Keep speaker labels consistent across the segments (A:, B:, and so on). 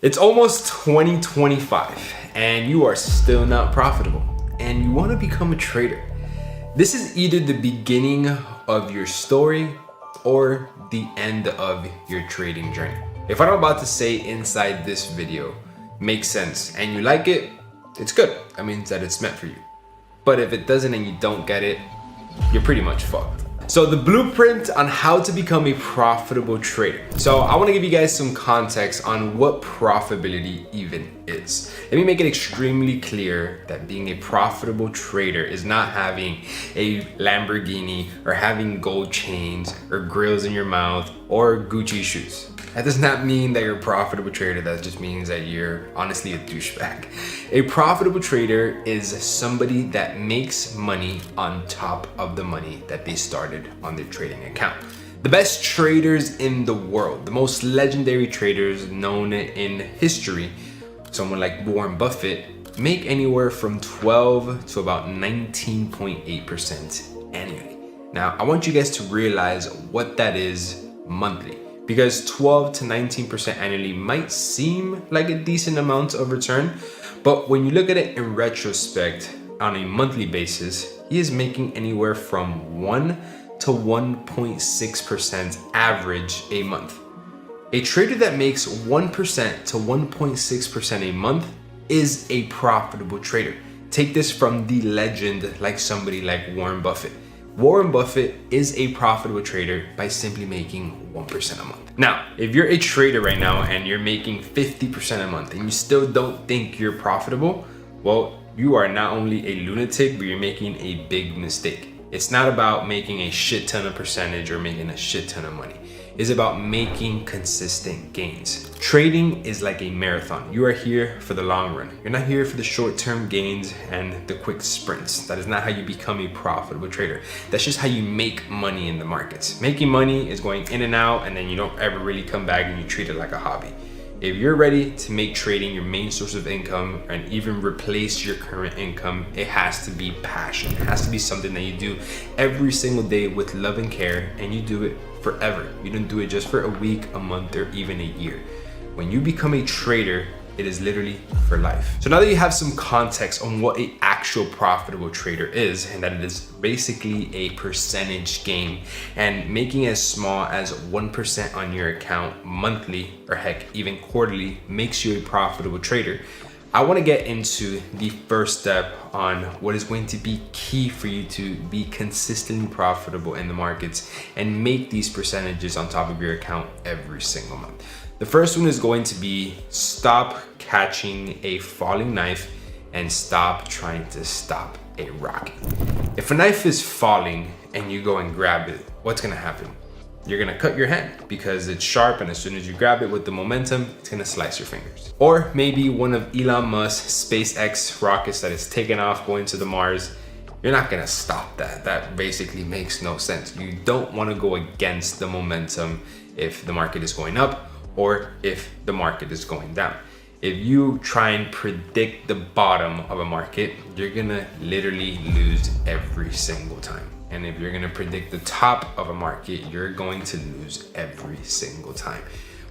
A: It's almost 2025 and you are still not profitable and you want to become a trader. This is either the beginning of your story or the end of your trading journey. If what I'm about to say inside this video makes sense and you like it, it's good. That means that it's meant for you. But if it doesn't and you don't get it, you're pretty much fucked. So the blueprint on how to become a profitable trader. So I want to give you guys some context on what profitability even is. Let me make it extremely clear that being a profitable trader is not having a Lamborghini or having gold chains or grills in your mouth or Gucci shoes. That does not mean that you're a profitable trader. That just means that you're honestly a douchebag. A profitable trader is somebody that makes money on top of the money that they started on their trading account. The best traders in the world, the most legendary traders known in history, someone like Warren Buffett, make anywhere from 12 to about 19.8% annually. Now, I want you guys to realize what that is monthly, because 12 to 19% annually might seem like a decent amount of return, but when you look at it in retrospect on a monthly basis, he is making anywhere from 1 to 1.6% average a month. A trader that makes 1% to 1.6% a month is a profitable trader. Take this from the legend, like somebody like Warren Buffett. Warren Buffett is a profitable trader by simply making 1% a month. Now, if you're a trader right now and you're making 50% a month and you still don't think you're profitable, well, you are not only a lunatic, but you're making a big mistake. It's not about making a shit ton of percentage or making a shit ton of money. It's about making consistent gains. Trading is like a marathon. You are here for the long run. You're not here for the short-term gains and the quick sprints. That is not how you become a profitable trader. That's just how you make money in the markets. Making money is going in and out, and then you don't ever really come back and you treat it like a hobby. If you're ready to make trading your main source of income and even replace your current income, it has to be passion. It has to be something that you do every single day with love and care, and you do it forever. You don't do it just for a week, a month, or even a year. When you become a trader, it is literally for life. So now that you have some context on what an actual profitable trader is, and that it is basically a percentage game, and making as small as 1% on your account monthly, or heck, even quarterly, makes you a profitable trader, I want to get into the first step on what is going to be key for you to be consistently profitable in the markets and make these percentages on top of your account every single month. The first one is going to be stop catching a falling knife and stop trying to stop a rocket. If a knife is falling and you go and grab it, what's gonna happen? You're gonna cut your hand because it's sharp, and as soon as you grab it with the momentum, it's gonna slice your fingers. Or maybe one of Elon Musk's SpaceX rockets that is taking off going to the Mars, you're not gonna stop that. That basically makes no sense. You don't wanna go against the momentum if the market is going up or if the market is going down. If you try and predict the bottom of a market, you're gonna literally lose every single time. And if you're gonna predict the top of a market, you're going to lose every single time.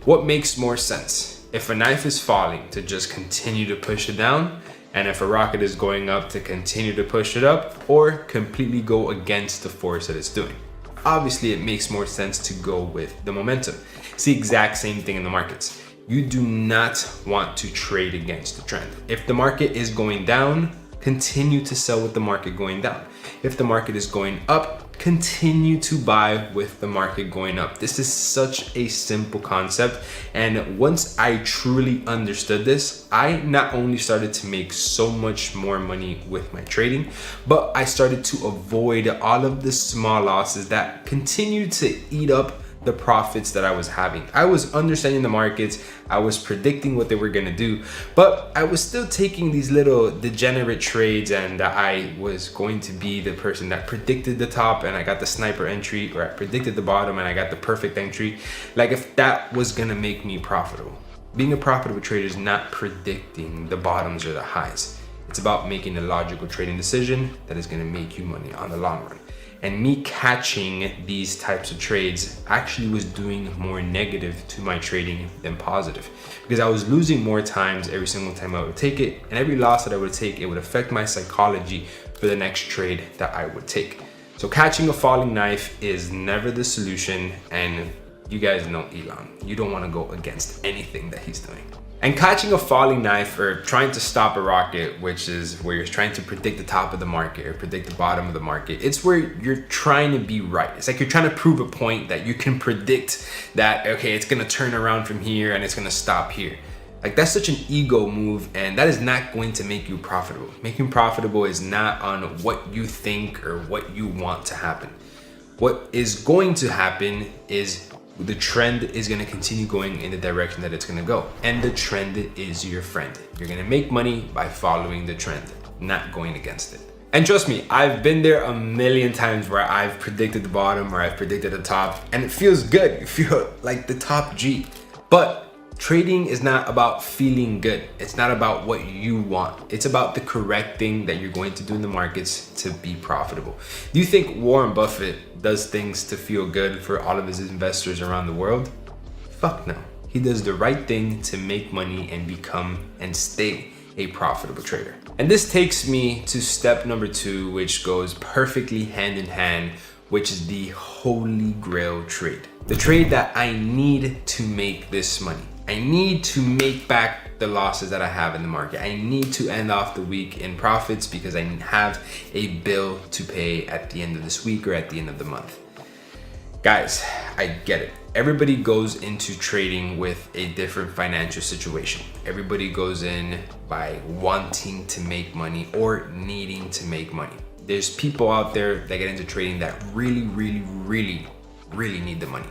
A: What makes more sense? If a knife is falling, to just continue to push it down, and if a rocket is going up, to continue to push it up, or completely go against the force that it's doing. Obviously, it makes more sense to go with the momentum. It's the exact same thing in the markets. You do not want to trade against the trend. If the market is going down, continue to sell with the market going down. If the market is going up, continue to buy with the market going up. This is such a simple concept. And once I truly understood this, I not only started to make so much more money with my trading, but I started to avoid all of the small losses that continued to eat up the profits that I was having. I was understanding the markets, I was predicting what they were gonna do, but I was still taking these little degenerate trades, and I was going to be the person that predicted the top and I got the sniper entry, or I predicted the bottom and I got the perfect entry. Like, if that was gonna make me profitable. Being a profitable trader is not predicting the bottoms or the highs. It's about making a logical trading decision that is gonna make you money on the long run. And me catching these types of trades actually was doing more negative to my trading than positive, because I was losing more times every single time I would take it, and every loss that I would take, it would affect my psychology for the next trade that I would take. So catching a falling knife is never the solution, and you guys know Elon. You don't want to go against anything that he's doing. And catching a falling knife, or trying to stop a rocket, which is where you're trying to predict the top of the market or predict the bottom of the market, it's where you're trying to be right. It's like you're trying to prove a point that you can predict that, okay, it's gonna turn around from here and it's gonna stop here. Like, that's such an ego move, and that is not going to make you profitable. Making profitable is not on what you think or what you want to happen. What is going to happen is the trend is going to continue going in the direction that it's going to go. And the trend is your friend. You're going to make money by following the trend, not going against it. And trust me, I've been there a million times where I've predicted the bottom or I've predicted the top, and it feels good. You feel like the top G. But trading is not about feeling good. It's not about what you want. It's about the correct thing that you're going to do in the markets to be profitable. Do you think Warren Buffett does things to feel good for all of his investors around the world? Fuck no. He does the right thing to make money and become and stay a profitable trader. And this takes me to step number 2, which goes perfectly hand in hand, which is the holy grail trade. The trade that I need to make this money. I need to make back the losses that I have in the market. I need to end off the week in profits because I have a bill to pay at the end of this week or at the end of the month. Guys, I get it. Everybody goes into trading with a different financial situation. Everybody goes in by wanting to make money or needing to make money. There's people out there that get into trading that really need the money.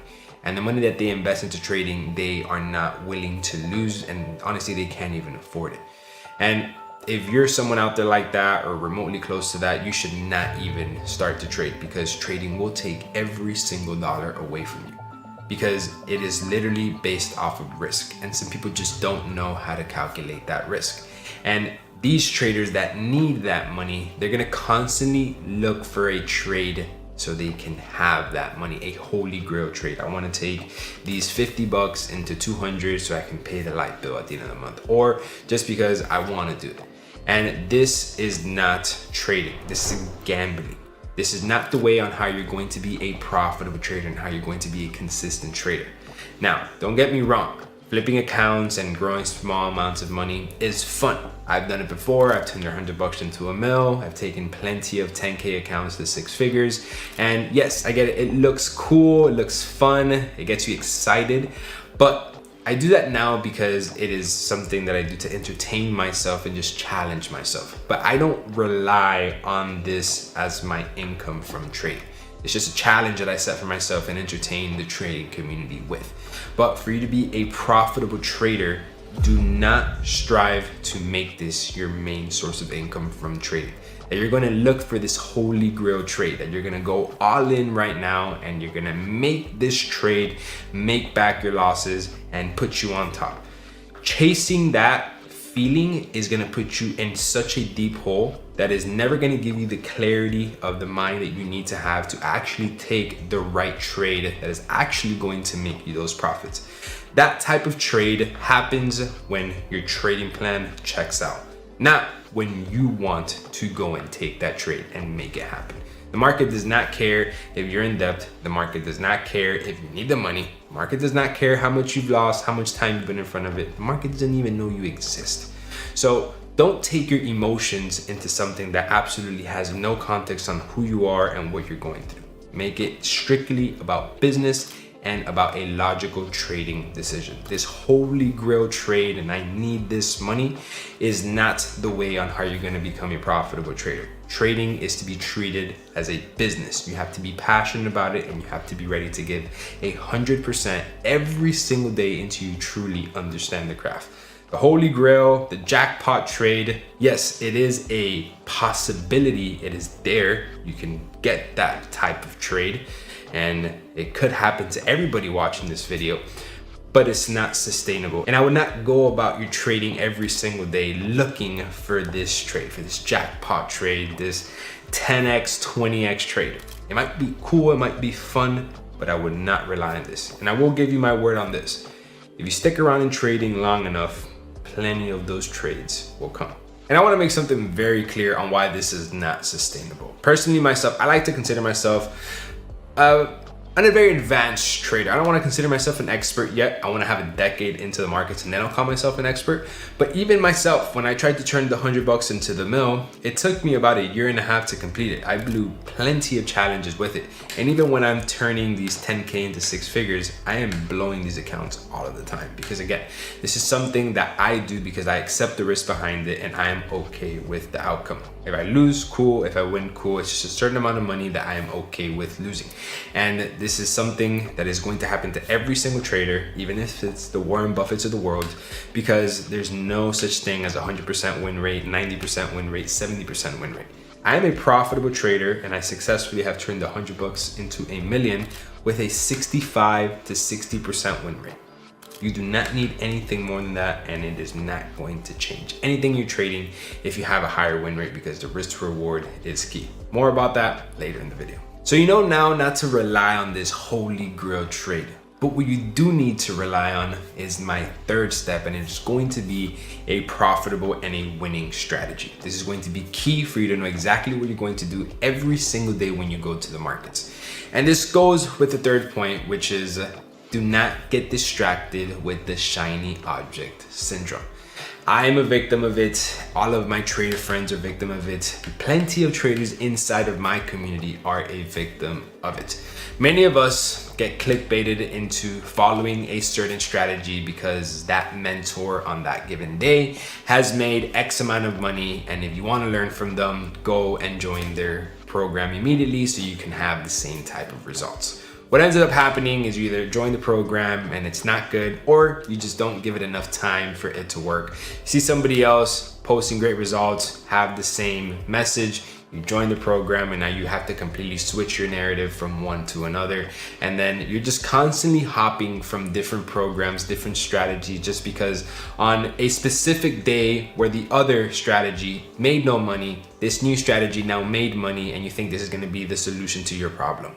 A: And the money that they invest into trading, they are not willing to lose, and honestly, they can't even afford it. And if you're someone out there like that or remotely close to that, you should not even start to trade, because trading will take every single dollar away from you, because it is literally based off of risk. And some people just don't know how to calculate that risk. And these traders that need that money, they're gonna constantly look for a trade so they can have that money, a holy grail trade. I want to take these $50 into 200 so I can pay the light bill at the end of the month, or just because I want to do it. And this is not trading. This is gambling. This is not the way on how you're going to be a profitable trader and how you're going to be a consistent trader. Now, don't get me wrong. Flipping accounts and growing small amounts of money is fun. I've done it before. I've turned $100 into $1 million. I've taken plenty of 10K accounts to 6 figures. And yes, I get it. It looks cool. It looks fun. It gets you excited. But I do that now because it is something that I do to entertain myself and just challenge myself. But I don't rely on this as my income from trading. It's just a challenge that I set for myself and entertain the trading community with. But for you to be a profitable trader, do not strive to make this your main source of income from trading. That you're gonna look for this holy grail trade, that you're gonna go all in right now and you're gonna make this trade, make back your losses and put you on top. Chasing that feeling is gonna put you in such a deep hole that is never gonna give you the clarity of the mind that you need to have to actually take the right trade that is actually going to make you those profits. That type of trade happens when your trading plan checks out, not when you want to go and take that trade and make it happen. The market does not care if you're in debt. The market does not care if you need the money. The market does not care how much you've lost, how much time you've been in front of it. The market doesn't even know you exist. So don't take your emotions into something that absolutely has no context on who you are and what you're going through. Make it strictly about business and about a logical trading decision. This holy grail trade and I need this money is not the way on how you're gonna become a profitable trader. Trading is to be treated as a business. You have to be passionate about it and you have to be ready to give 100% every single day until you truly understand the craft. The holy grail, the jackpot trade, yes, it is a possibility. It is there. You can get that type of trade and it could happen to everybody watching this video, but it's not sustainable. And I would not go about your trading every single day looking for this trade, for this jackpot trade, this 10x, 20x trade. It might be cool, it might be fun, but I would not rely on this. And I will give you my word on this. If you stick around in trading long enough, plenty of those trades will come. And I want to make something very clear on why this is not sustainable. Personally, myself, I like to consider myself a very advanced trader. I don't want to consider myself an expert yet. I want to have a decade into the markets and then I'll call myself an expert. But even myself, when I tried to turn the $100 into the mill, it took me about 1.5 years to complete it. I blew plenty of challenges with it. And even when I'm turning these 10K into 6 figures, I am blowing these accounts all of the time. Because again, this is something that I do because I accept the risk behind it and I am okay with the outcome. If I lose, cool. If I win, cool. It's just a certain amount of money that I am okay with losing. And this is something that is going to happen to every single trader, even if it's the Warren Buffetts of the world, because there's no such thing as 100% win rate, 90% win rate, 70% win rate. I am a profitable trader and I successfully have turned the $100 into $1 million with a 65 to 60% win rate. You do not need anything more than that, and it is not going to change anything you're trading if you have a higher win rate, because the risk to reward is key. More about that later in the video. So you know now not to rely on this holy grail trade. But what you do need to rely on is my third step, and it's going to be a profitable and a winning strategy. This is going to be key for you to know exactly what you're going to do every single day when you go to the markets. And this goes with the third point, which is do not get distracted with the shiny object syndrome. I am a victim of it. All of my trader friends are victim of it. Plenty of traders inside of my community are a victim of it. Many of us get clickbaited into following a certain strategy because that mentor on that given day has made X amount of money. And if you want to learn from them, go and join their program immediately so you can have the same type of results. What ends up happening is you either join the program and it's not good, or you just don't give it enough time for it to work. You see somebody else posting great results, have the same message, you join the program, and now you have to completely switch your narrative from one to another. And then you're just constantly hopping from different programs, different strategies, just because on a specific day where the other strategy made no money, this new strategy now made money, and you think this is going to be the solution to your problem.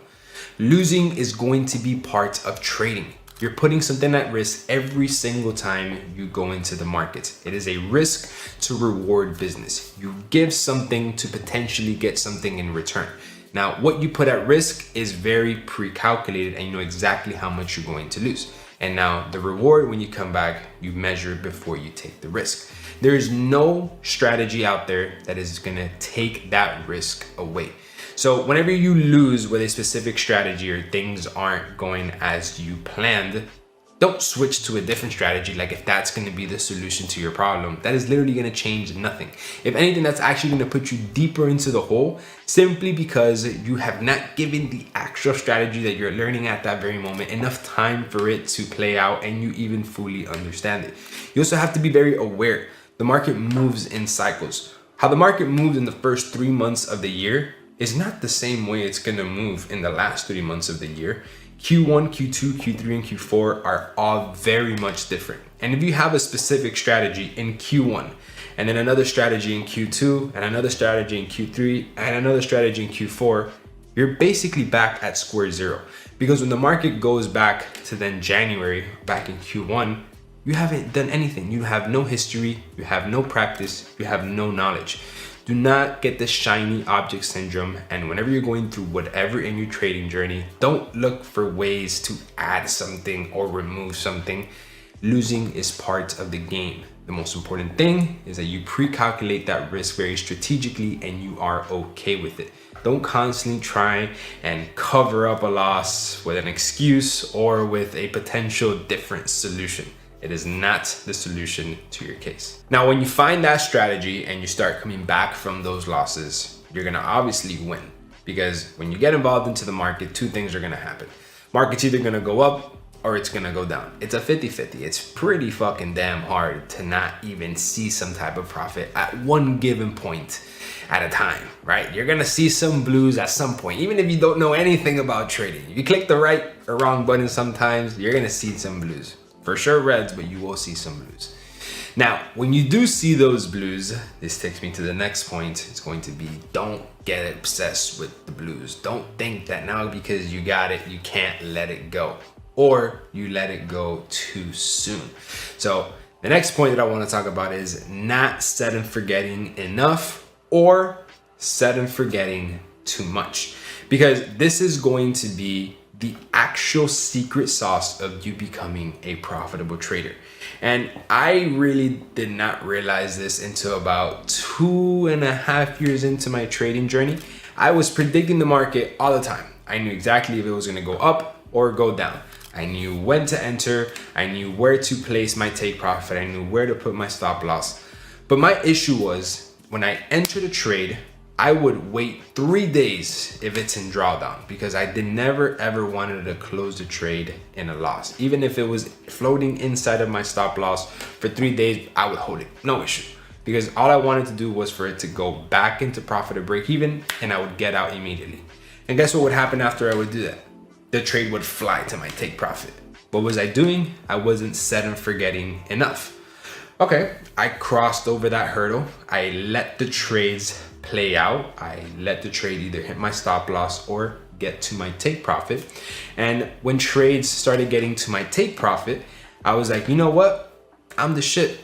A: Losing is going to be part of trading. You're putting something at risk every single time you go into the market. It is a risk to reward business. You give something to potentially get something in return. Now, what you put at risk is very pre-calculated and you know exactly how much you're going to lose. And now the reward, when you come back, you measure it before you take the risk. There is no strategy out there that is gonna take that risk away. So whenever you lose with a specific strategy or things aren't going as you planned, don't switch to a different strategy like if that's going to be the solution to your problem. That is literally going to change nothing. If anything, that's actually going to put you deeper into the hole, simply because you have not given the actual strategy that you're learning at that very moment enough time for it to play out and you even fully understand it. You also have to be very aware. The market moves in cycles. How the market moves in the first 3 months of the year is not the same way it's gonna move in the last 3 months of the year. Q1, Q2, Q3, and Q4 are all very much different. And if you have a specific strategy in Q1, and then another strategy in Q2, and another strategy in Q3, and another strategy in Q4, you're basically back at square zero. Because when the market goes back to then January, back in Q1, you haven't done anything. You have no history, you have no practice, you have no knowledge. Do not get the shiny object syndrome, and whenever you're going through whatever in your trading journey, don't look for ways to add something or remove something. Losing is part of the game. The most important thing is that you pre-calculate that risk very strategically and you are okay with it. Don't constantly try and cover up a loss with an excuse or with a potential different solution. It is not the solution to your case. Now, when you find that strategy and you start coming back from those losses, you're gonna obviously win, because when you get involved into the market, 2 things are gonna happen. Market's either gonna go up or it's gonna go down. It's a 50-50. It's pretty fucking damn hard to not even see some type of profit at one given point at a time, right? You're gonna see some blues at some point, even if you don't know anything about trading. If you click the right or wrong button sometimes, you're gonna see some blues. For sure reds, but you will see some blues. Now, when you do see those blues, this takes me to the next point. It's going to be, don't get obsessed with the blues. Don't think that now because you got it, you can't let it go, or you let it go too soon. So the next point that I want to talk about is not set and forgetting enough or set and forgetting too much, because this is going to be the actual secret sauce of you becoming a profitable trader. And I really did not realize this until about 2.5 years into my trading journey. I was predicting the market all the time. I knew exactly if it was going to go up or go down. I knew when to enter. I knew where to place my take profit. I knew where to put my stop loss. But my issue was when I entered a trade, I would wait 3 days if it's in drawdown, because I never ever wanted to close the trade in a loss. Even if it was floating inside of my stop loss for 3 days, I would hold it, no issue. Because all I wanted to do was for it to go back into profit or break even, and I would get out immediately. And guess what would happen after I would do that? The trade would fly to my take profit. What was I doing? I wasn't set and forgetting enough. Okay, I crossed over that hurdle. I let the trades play out. I let the trade either hit my stop loss or get to my take profit. And when trades started getting to my take profit, I was like, you know what? I'm the shit.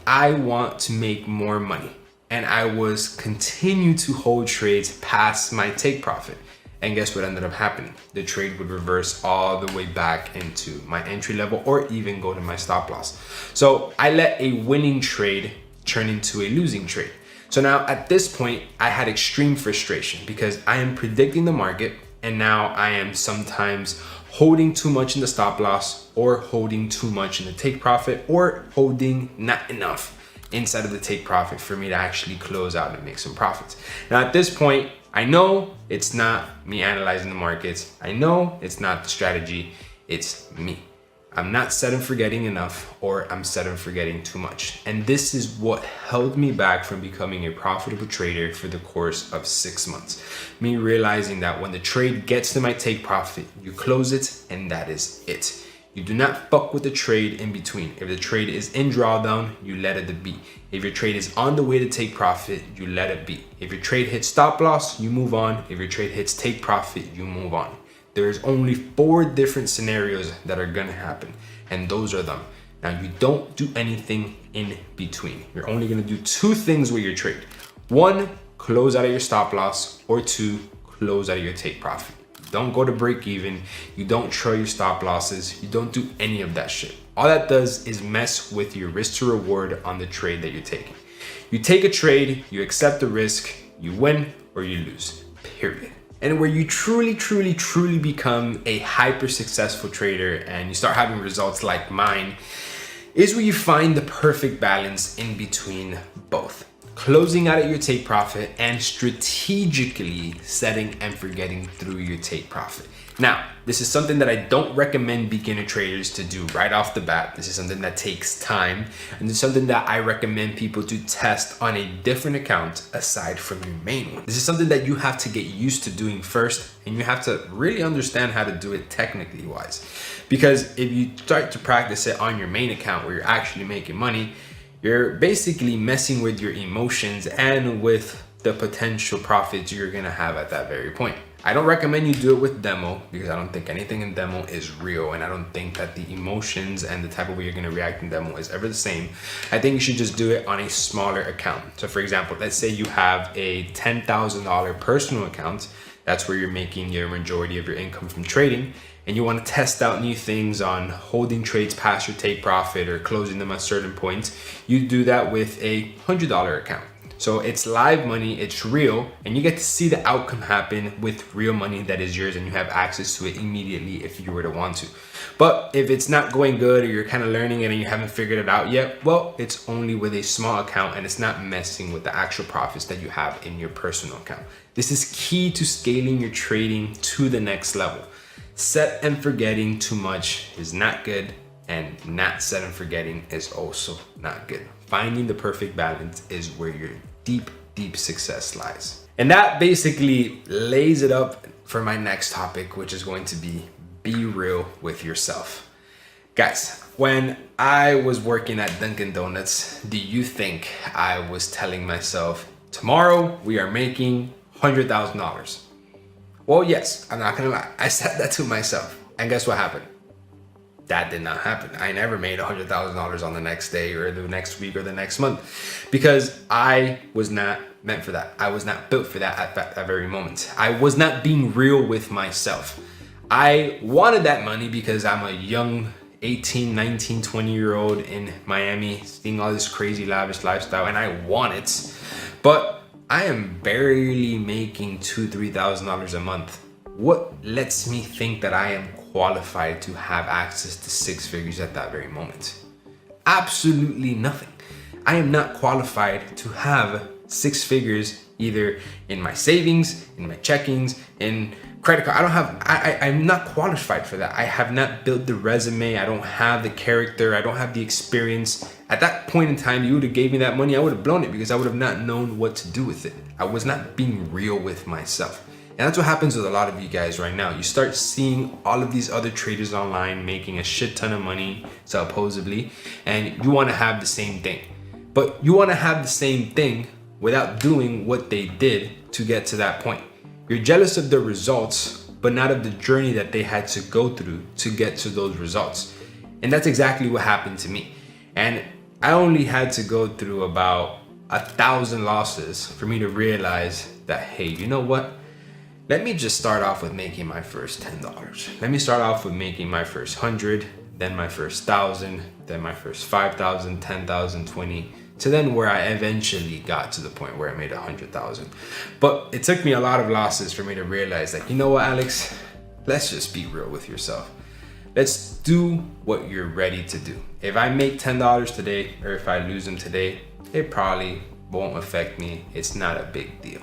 A: I want to make more money. And I was continue to hold trades past my take profit. And guess what ended up happening? The trade would reverse all the way back into my entry level or even go to my stop loss. So I let a winning trade turn into a losing trade. So now at this point, I had extreme frustration because I am predicting the market, and now I am sometimes holding too much in the stop loss or holding too much in the take profit or holding not enough inside of the take profit for me to actually close out and make some profits. Now at this point, I know it's not me analyzing the markets. I know it's not the strategy, it's me. I'm not set and forgetting enough, or I'm set and forgetting too much. And this is what held me back from becoming a profitable trader for the course of 6 months. Me realizing that when the trade gets to my take profit, you close it and that is it. You do not fuck with the trade in between. If the trade is in drawdown, you let it be. If your trade is on the way to take profit, you let it be. If your trade hits stop loss, you move on. If your trade hits take profit, you move on. There's only 4 different scenarios that are gonna happen, and those are them. Now, you don't do anything in between. You're only gonna do 2 things with your trade. 1, close out of your stop loss, or 2, close out of your take profit. Don't go to break even. You don't trail your stop losses. You don't do any of that shit. All that does is mess with your risk to reward on the trade that you're taking. You take a trade, you accept the risk, you win or you lose, period. And where you truly become a hyper successful trader and you start having results like mine is where you find the perfect balance in between both. Closing out at your take profit and strategically setting and forgetting through your take profit. Now, this is something that I don't recommend beginner traders to do right off the bat. This is something that takes time, and it's something that I recommend people to test on a different account aside from your main one. This is something that you have to get used to doing first, and you have to really understand how to do it technically wise. Because if you start to practice it on your main account where you're actually making money, you're basically messing with your emotions and with the potential profits you're gonna have at that very point. I don't recommend you do it with demo because I don't think anything in demo is real, and I don't think that the emotions and the type of way you're gonna react in demo is ever the same. I think you should just do it on a smaller account. So for example, let's say you have a $10,000 personal account. That's where you're making your majority of your income from trading, and you want to test out new things on holding trades past your take profit or closing them at certain points. You do that with a $100 account. So it's live money, it's real, and you get to see the outcome happen with real money that is yours, and you have access to it immediately if you were to want to. But if it's not going good or you're kind of learning it and you haven't figured it out yet, well, it's only with a small account and it's not messing with the actual profits that you have in your personal account. This is key to scaling your trading to the next level. Set and forgetting too much is not good, and not set and forgetting is also not good. Finding the perfect balance is where your deep success lies. And that basically lays it up for my next topic, which is going to be real with yourself. Guys, When I was working at Dunkin' Donuts, do you think I was telling myself, tomorrow we are making $100,000? Well, yes, I'm not gonna lie. I said that to myself. And guess what happened? That did not happen. I never made $100,000 on the next day or the next week or the next month because I was not meant for that. I was not built for that at that very moment. I was not being real with myself. I wanted that money because I'm a young 18, 19, 20-year-old in Miami, seeing all this crazy lavish lifestyle, and I want it. But I am barely making $2,000-$3,000 a month. What lets me think that I am qualified to have access to six figures at that very moment? Absolutely nothing. I am not qualified to have six figures either in my savings, in my checkings, in credit card. I'm not qualified for that. I have not built the resume. I don't have the character. I don't have the experience. At that point in time, you would have gave me that money, I would have blown it because I would have not known what to do with it. I was not being real with myself. And that's what happens with a lot of you guys right now. You start seeing all of these other traders online making a shit ton of money, supposedly, and you want to have the same thing. But you want to have the same thing without doing what they did to get to that point. You're jealous of the results, but not of the journey that they had to go through to get to those results. And that's exactly what happened to me. And I only had to go through about 1,000 losses for me to realize that, hey, you know what? Let me just start off with making my first $10. Let me start off with making my first 100, then my first 1,000, then my first 5,000, 10,000, 20, to then where I eventually got to the point where I made 100,000. But it took me a lot of losses for me to realize that, you know what, Alex, let's just be real with yourself. Let's do what you're ready to do. If I make $10 today, or if I lose them today, it probably won't affect me. It's not a big deal.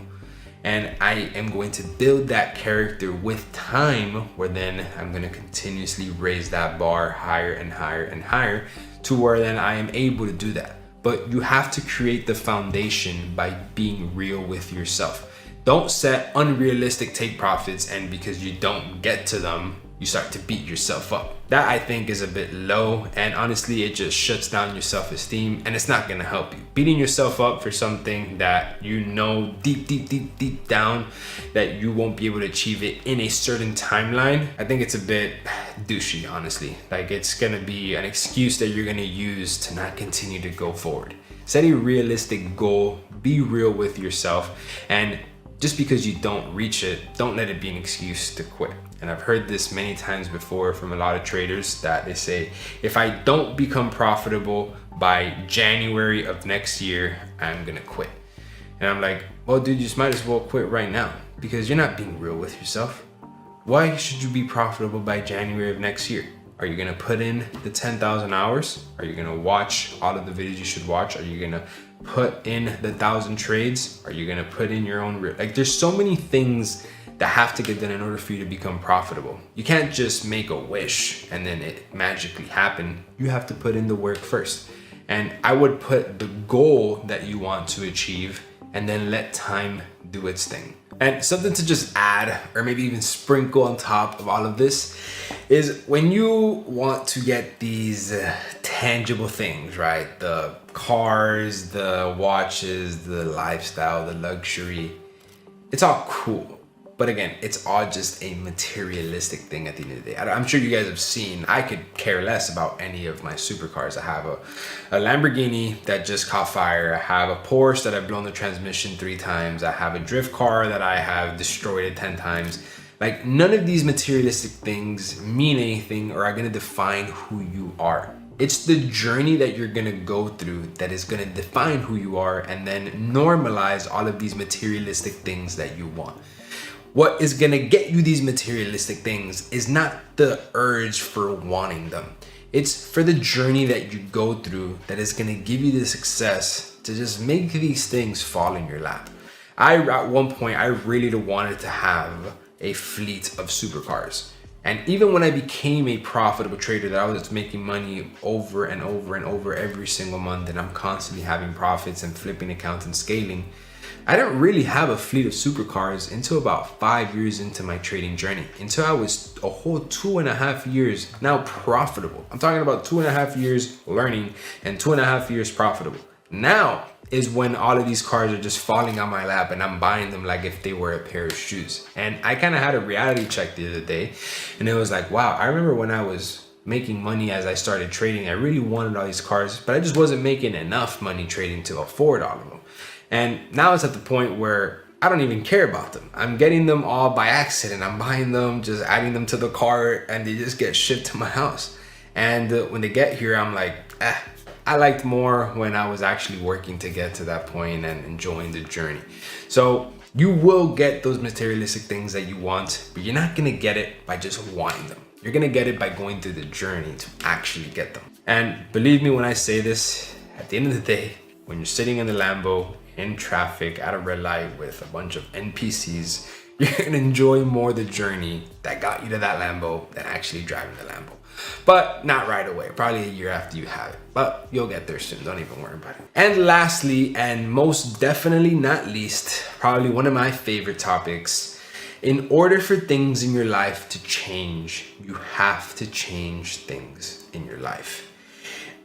A: And I am going to build that character with time, where then I'm going to continuously raise that bar higher and higher and higher to where then I am able to do that. But you have to create the foundation by being real with yourself. Don't set unrealistic take profits, and because you don't get to them, you start to beat yourself up. That, I think, is a bit low, and honestly, it just shuts down your self-esteem, and it's not gonna help you. Beating yourself up for something that you know deep down that you won't be able to achieve it in a certain timeline, I think it's a bit douchey, honestly. Like, it's gonna be an excuse that you're gonna use to not continue to go forward. Set a realistic goal, be real with yourself, and just because you don't reach it, don't let it be an excuse to quit. And I've heard this many times before from a lot of traders that they say, if I don't become profitable by January of next year, I'm gonna quit. And I'm like, well, dude, you just might as well quit right now because you're not being real with yourself. Why should you be profitable by January of next year? Are you gonna put in the 10,000 hours? Are you gonna watch all of the videos you should watch? Are you gonna put in the 1,000 trades? Are you gonna put in your own, like, there's so many things that have to get done in order for you to become profitable. You can't just make a wish and then it magically happen. You have to put in the work first. And I would put the goal that you want to achieve and then let time do its thing. And something to just add, or maybe even sprinkle on top of all of this, is when you want to get these tangible things, right? The cars, the watches, the lifestyle, the luxury, it's all cool. But again, it's all just a materialistic thing at the end of the day. I'm sure you guys have seen, I could care less about any of my supercars. I have a Lamborghini that just caught fire. I have a Porsche that I've blown the transmission 3 times. I have a drift car that I have destroyed it 10 times. Like, none of these materialistic things mean anything or are gonna define who you are. It's the journey that you're gonna go through that is gonna define who you are, and then normalize all of these materialistic things that you want. What is gonna get you these materialistic things is not the urge for wanting them. It's for the journey that you go through that is gonna give you the success to just make these things fall in your lap. At one point, I really wanted to have a fleet of supercars. And even when I became a profitable trader that I was making money over and over and over every single month, and I'm constantly having profits and flipping accounts and scaling, I didn't really have a fleet of supercars until about 5 years into my trading journey, until I was a whole 2.5 years now profitable. I'm talking about 2.5 years learning and 2.5 years profitable. Now is when all of these cars are just falling on my lap and I'm buying them like if they were a pair of shoes. And I kind of had a reality check the other day, and it was like, wow, I remember when I was making money as I started trading, I really wanted all these cars, but I just wasn't making enough money trading to afford all of them. And now it's at the point where I don't even care about them. I'm getting them all by accident. I'm buying them, just adding them to the cart, and they just get shipped to my house. And when they get here, I'm like, I liked more when I was actually working to get to that point and enjoying the journey. So you will get those materialistic things that you want, but you're not gonna get it by just wanting them. You're gonna get it by going through the journey to actually get them. And believe me when I say this, at the end of the day, when you're sitting in the Lambo in traffic at a red light with a bunch of NPCs, you're gonna enjoy more the journey that got you to that Lambo than actually driving the Lambo. But not right away, probably a year after you have it, but you'll get there soon, don't even worry about it. And lastly, and most definitely not least, probably one of my favorite topics, in order for things in your life to change, you have to change things in your life.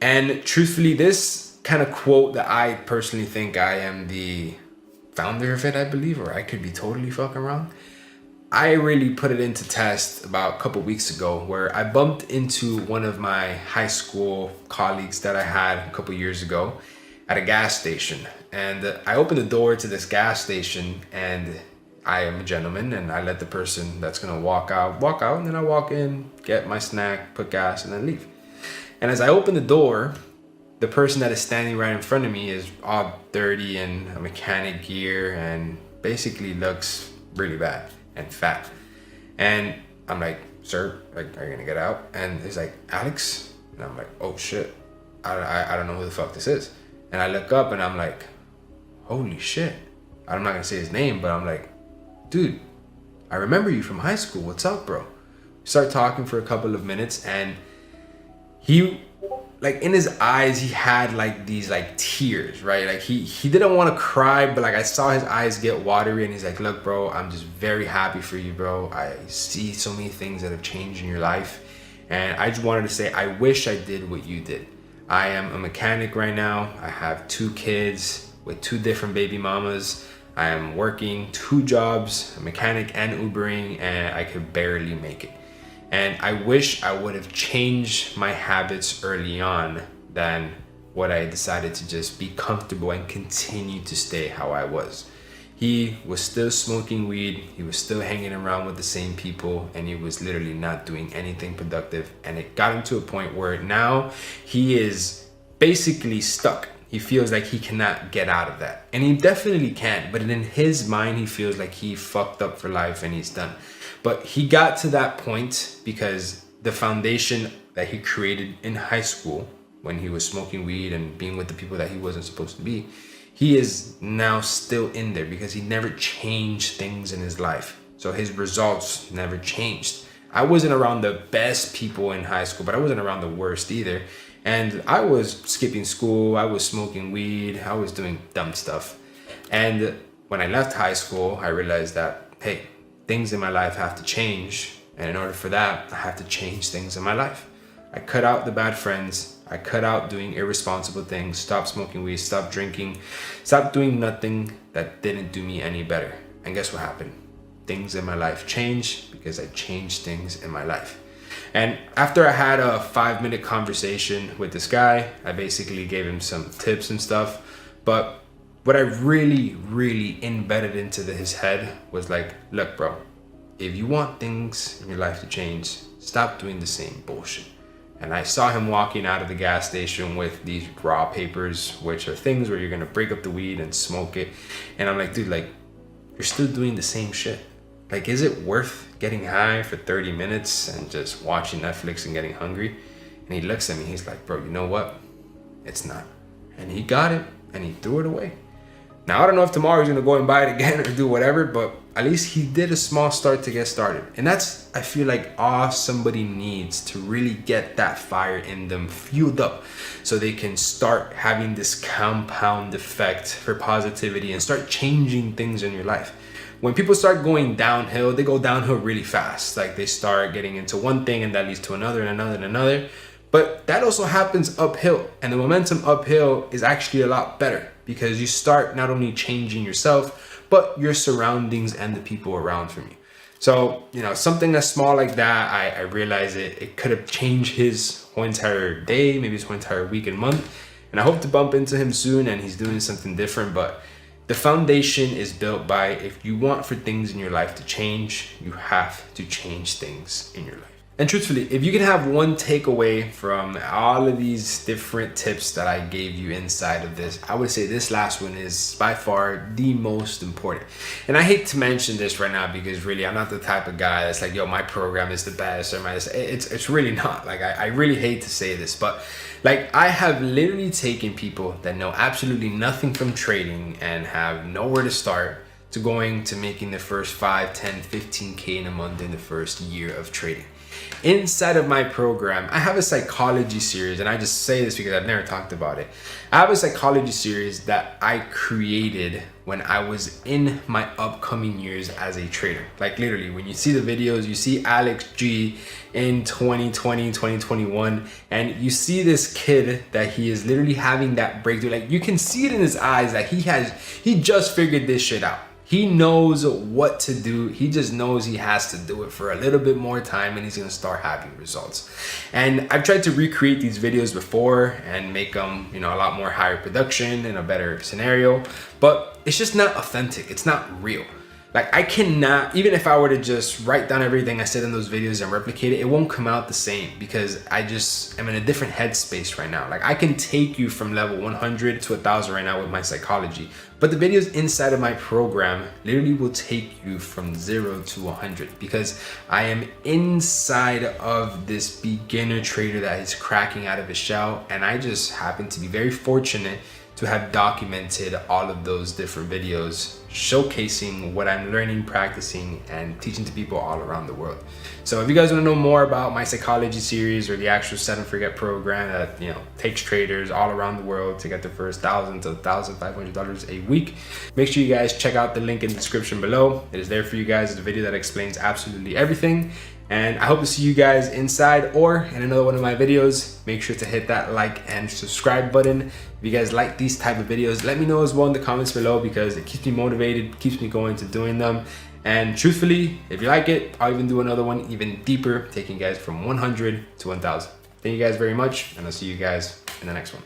A: And truthfully, this kind of quote that I personally think I am the founder of it, I believe, or I could be totally fucking wrong. I really put it into test about a couple weeks ago, where I bumped into one of my high school colleagues that I had a couple years ago at a gas station. And I opened the door to this gas station, and I am a gentleman, and I let the person that's gonna walk out, and then I walk in, get my snack, put gas, and then leave. And as I open the door, the person that is standing right in front of me is all dirty in a mechanic gear and basically looks really bad and fat. And I'm like, sir, like, are you gonna get out? And he's like, Alex? And I'm like, oh shit, I don't know who the fuck this is. And I look up and I'm like, holy shit. I'm not gonna say his name, but I'm like, dude, I remember you from high school. What's up, bro? We start talking for a couple of minutes, and he, like, in his eyes, he had like these like tears, right? Like he didn't want to cry, but like I saw his eyes get watery, and he's like, look, bro, I'm just very happy for you, bro. I see so many things that have changed in your life, and I just wanted to say, I wish I did what you did. I am a mechanic right now. I have 2 kids with 2 different baby mamas. I am working 2 jobs, a mechanic and Ubering, and I could barely make it. And I wish I would have changed my habits early on than what I decided to just be comfortable and continue to stay how I was. He was still smoking weed, he was still hanging around with the same people, and he was literally not doing anything productive. And it got him to a point where now he is basically stuck. He feels like he cannot get out of that. And he definitely can, but in his mind, he feels like he fucked up for life and he's done. But he got to that point because the foundation that he created in high school, when he was smoking weed and being with the people that he wasn't supposed to be, he is now still in there because he never changed things in his life. So his results never changed. I wasn't around the best people in high school, but I wasn't around the worst either. And I was skipping school, I was smoking weed, I was doing dumb stuff. And when I left high school, I realized that, hey, things in my life have to change. And in order for that, I have to change things in my life. I cut out the bad friends. I cut out doing irresponsible things, stop smoking weed, stop drinking, stop doing nothing that didn't do me any better. And guess what happened? Things in my life changed because I changed things in my life. And after I had a 5-minute conversation with this guy, I basically gave him some tips and stuff. But what I really embedded into his head was like, look, bro, if you want things in your life to change, stop doing the same bullshit. And I saw him walking out of the gas station with these raw papers, which are things where you're gonna break up the weed and smoke it. And I'm like, dude, like, you're still doing the same shit. Like, is it worth getting high for 30 minutes and just watching Netflix and getting hungry? And he looks at me, he's like, bro, you know what? It's not. And he got it and he threw it away. Now, I don't know if tomorrow he's gonna go and buy it again or do whatever, but at least he did a small start to get started. And that's, I feel like, all somebody needs to really get that fire in them fueled up so they can start having this compound effect for positivity and start changing things in your life. When people start going downhill, they go downhill really fast. Like they start getting into one thing and that leads to another and another and another. But that also happens uphill, and the momentum uphill is actually a lot better because you start not only changing yourself, but your surroundings and the people around from you. So, you know, something that's small like that, I realize it could have changed his whole entire day, maybe his whole entire week and month. And I hope to bump into him soon and he's doing something different. But the foundation is built by, if you want for things in your life to change, you have to change things in your life. And truthfully, if you can have one takeaway from all of these different tips that I gave you inside of this, I would say this last one is by far the most important. And I hate to mention this right now because really I'm not the type of guy that's like, yo, my program is the best, or it's really not. Like I really hate to say this, but like I have literally taken people that know absolutely nothing from trading and have nowhere to start to going to making the first 5, 10, 15K in a month in the first year of trading. Inside of my program, I have a psychology series, and I just say this because I've never talked about it. I have a psychology series that I created when I was in my upcoming years as a trader. Like literally, when you see the videos, you see Alex G in 2020, 2021, and you see this kid that he is literally having that breakthrough. Like you can see it in his eyes that he just figured this shit out. He knows what to do. He just knows he has to do it for a little bit more time and he's gonna start having results. And I've tried to recreate these videos before and make them, you know, a lot more higher production and a better scenario, but it's just not authentic. It's not real. Like I cannot, even if I were to just write down everything I said in those videos and replicate it, it won't come out the same because I just am in a different headspace right now. Like I can take you from level 100 to 1,000 right now with my psychology, but the videos inside of my program literally will take you from 0 to 100 because I am inside of this beginner trader that is cracking out of his shell. And I just happen to be very fortunate to have documented all of those different videos showcasing what I'm learning, practicing, and teaching to people all around the world. So if you guys want to know more about my psychology series or the actual Set and Forget program that, you know, takes traders all around the world to get their first $1,000 to $1,500 a week, make sure you guys check out the link in the description below. It is there for you guys. It's a video that explains absolutely everything. And I hope to see you guys inside or in another one of my videos. Make sure to hit that like and subscribe button. If you guys like these type of videos, let me know as well in the comments below because it keeps me motivated, keeps me going to doing them. And truthfully, if you like it, I'll even do another one even deeper, taking you guys from 100 to 1,000. Thank you guys very much, and I'll see you guys in the next one.